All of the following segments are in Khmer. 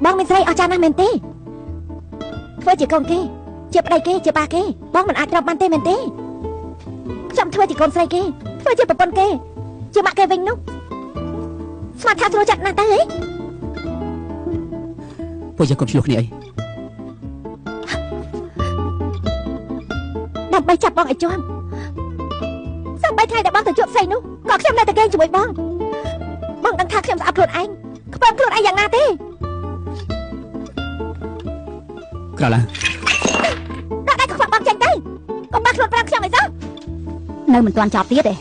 បងមានស្រីអស់ចាស់ណាស់មែនទេធ្វើជាកូនគេជាប្តីគេជាបាគេបងមិនអាចរាប់បានទេមែនទេខ្ញុំធ្វើជាកូនស្រីគេធ្វើជាប្រពន្ធគេជាម៉ាក់គេវិញនោះស្មានថាស្រួលចិត្តណាស់ទៅហីពួកយើងកុំឆ្លោះគ្នាអីដើម្បីចាប់បងឲ្យជាប់សំបីថ្ងៃដែលបងទៅជួបស្រីនោះក៏ខ្ញុំនៅតែគេជាមួយបងដឹងថាខ្ញុំស្អប់ខ្លួនឯងខ្ពើមខ្លួនឯងយ៉ាងណាទេក្រឡាដាក់ដៃខ្វាក់បងចេញទៅកុំបាក់ខ្លួនប្រាំខ្ញុំអីសោះនៅមិនទាន់ចប់ទៀតទេ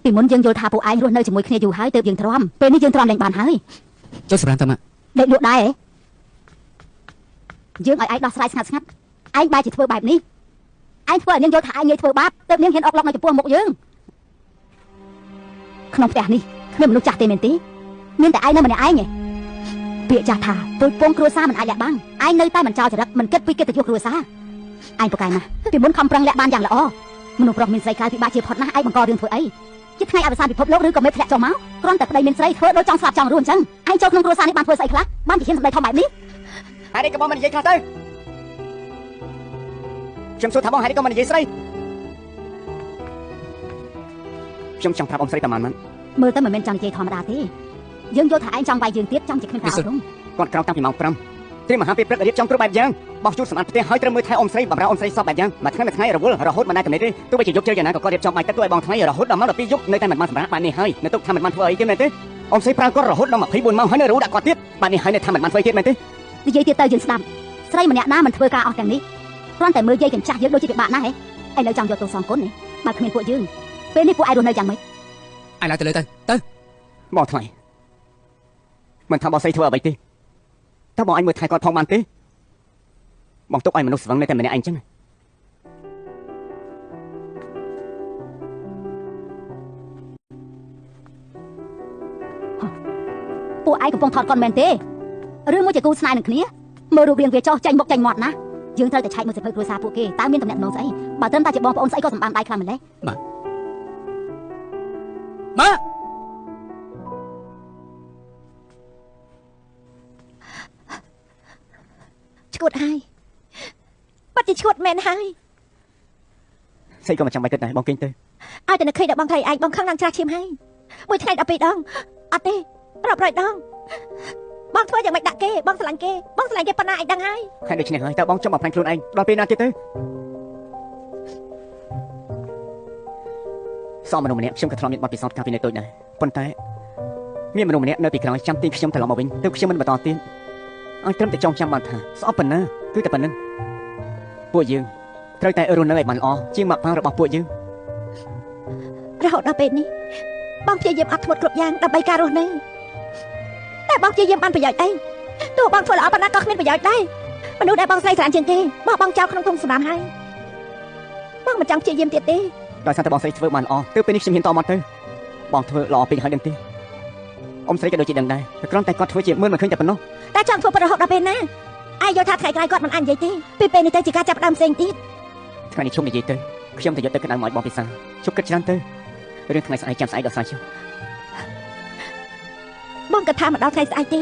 ពីមុនយើងយល់ថាពួកឯងរស់នៅជាមួយគ្នាយូរហើយទើបយើងទ្រាំពេលនេះយើងទ្រាំលែងបានហើយចុះសម្រាប់ទៅមកដេកលក់ដែរហ៎យើងឲ្យឯងដោះស្រាយស្ងាត់ឯងបែរជាធ្វើបែបនេះឯងធ្វើឲ្យនាងយល់ថាឯងងាយធ្វើបាបទើបនាងហ៊ានអុកឡុកនៅចំពោះមុខយើងក្នុងផ្ទះនេះគ្មានមនុស្សចាស់ទេមែនទេមានតែឯងនៅម្នាក់ឯងពាក្យចាស់ថាពុយពងគ្រួសារមិនអាចលាក់បាំងឯងនៅតែមិនចោលចរិតមិនគិតពីកិត្តិយសគ្រួសារឯងប្រកែកណាស់ពីមុនខំប្រឹងលាក់បានយ៉ាងល្អមនុស្សប្រុសមានស្រីក្រៅពិបាកជាផុតណាស់ឯងបង្ករឿងធ្វើអីជាថ្ងៃអវសានពិភពលោកឬក៏មេធ្លាក់ចុះមកគ្រាន់តែប្តីមានស្រីធ្វើដូចចង់ស្លាប់ចង់រស់អញ្ចឹងឯងចូលក្នុងគ្រួសារនេះបានធ្វើស្អីខ្លះបានជាហ៊ានសម្ដីធំបែបនេះហេតុអីក៏បងមិននិយាយខ្លះទៅខ្ញុំសួរថាបងហេតុអីក៏មិននិយាយស្រីខ្ញុំចង់ប្រាប់អ៊ំស្រីតែមិនមើលទៅមិនមែនចង់និយាយធម្មតាទេយើងយល់ថាឯងចង់វាយយើងទៀតចង់ជាគ្មានការអប់រំគាត់ក្រោកតាំងពីម៉ោង5ត្រៀមមហាពេលព្រឹករៀបចំគ្រប់បែបយ៉ាងបោះជូតសម្អាតផ្ទះហើយត្រូវមើលថែអ៊ំស្រីបម្រើអ៊ំស្រីសពបែបយ៉ាងមួយថ្ងៃរវល់រហូតមិនដែលកំណត់ទេទោះបីជាយប់ជើយ៉ាងណាក៏គាត់រៀបចំបាយទឹកទៅឲ្យបងថ្ងៃរហូតដល់ម៉ោង12យប់នៅតែមិនបានសម្រាប់បែបនេះហើយនៅទុកថាមិនបានធ្វើអីទេមែនទេអ៊ំស្រីប្រើគាត់រហូតដល់24ម៉ោងហើយនៅរੂដាក់គាត់ទៀតបែបនេះហើយនៅថាមិនបានធ្វើទៀតមែនទេនិយាយទៀតទៅយើងស្ដាប់ស្រីម្នាក់ណាមិនធ្វើការអស់ទាំងនេះគ្រាន់តែមើលយាយកញ្ចាស់យើងដូចជាពិបាកណាស់ហ៎ឥឡូវចង់យកទោសសងគុណហ៎បើគ្មានពួកយើងពេលនេះពួកឯងរស់នៅយ៉ាងម៉េចឯងឡើងទៅលើទៅបងថ្ងៃមិនថាបងស្រីធ្វើអ្វីទេតើបងអញមើលថែគាត់ផងបានទេបងទុកឲ្យមនុស្សស្វឹងនៅតែម្នាក់ឯងចឹងពួកឯងកំពុងថតកុនមែនទេឬមួយជាគូស្នេហ៍នឹងគ្នាមើលរូបរាងវាចោះចាញ់មុខចាញ់មាត់ណាយើងត្រូវតែឆែកមើលសៀវភៅគ្រួសារពួកគេតើមានតំណែងស្អីបើត្រឹមតែជាបងប្អូនស្អីក៏សម្បានដៃខ្លះម្លេះម៉ាឈួតហើយបាត់ជាឈួតមែនហើយស្អីក៏មិនចាំបាច់គិតដែរបងគេងទៅឲ្យតែនឹកឃើញដល់បងថៃឯងបងខឹងឡើងច្រាស់ឈាមហើយមួយថ្ងៃ12ដងអត់ទេរាប់រយដងបងធ្វើយ៉ាងម៉េចដាក់គេបងស្រឡាញ់គេប៉ុណ្ណាឯងដឹងហើយហើយដូច្នេះហើយតើបងចង់បំផ្លាញខ្លួនឯងដល់ពេលណាទៀតទៅសមមនុស្សម្នាក់ខ្ញុំក៏ធ្លាប់មានបទពិសោធន៍កាលពីនៅតូចដែរប៉ុន្តែមានមនុស្សម្នាក់នៅពីក្រោយចាំទាញខ្ញុំត្រឡប់មកវិញទើបខ្ញុំមិនបន្តទៀតឲ្យត្រឹមតែចងចាំបានថាស្អប់ប៉ុណ្ណាគឺតែប៉ុណ្្នឹងពួកយើងត្រូវតែរស់នៅឲ្យបានល្អជាងម៉ាក់ប៉ារបស់ពួកយើងរហូតដល់ពេលនេះបងព្យាយាមអត់ធ្មត់គ្រប់យ៉ាងដើម្បីការរស់នៅតែបងព្យាយាមបានប្រយោជន៍អីទោះបងធ្វើល្អប៉ុណ្ណាក៏គ្មានប្រយោជន៍ដែរមនុស្សដែលបងស្រីស្រឡាញ់ជាងគេបងចោលក្នុងធុងសម្រាមហើយបងមិនចង់ព្យាយាមទៀតទេដោយសារតែបងស្រីធ្វើបានល្អទើបពេលនេះខ្ញុំហ៊ានតមកទៅបងធ្វើល្អពេកហើយដឹងទេអ៊ំស្រីក៏ដូចជាដឹងដែរតែគ្រាន់តែគាត់ធ្វើជាមើលមិនឃើញតែប៉ុណ្ណោះតែចង់ធ្វើរហូតដល់ពេលណាឯងយល់ថាថ្ងៃក្រោយគាត់មិនអាចនិយាយទេពីពេលនេះទៅជាការចាប់ផ្ដើមផ្សេងទៀតថ្ងៃនេះជុំនិយាយទៅខ្ញុំទៅយកទៅក្តៅមកឲ្យបងពិសាជប់គិតច្រើនទៅរឿងថ្ងៃស្អែកចាំស្អែកដល់ស្អែកចុះបងក៏ថាមកដល់ថ្ងៃស្អែកទេ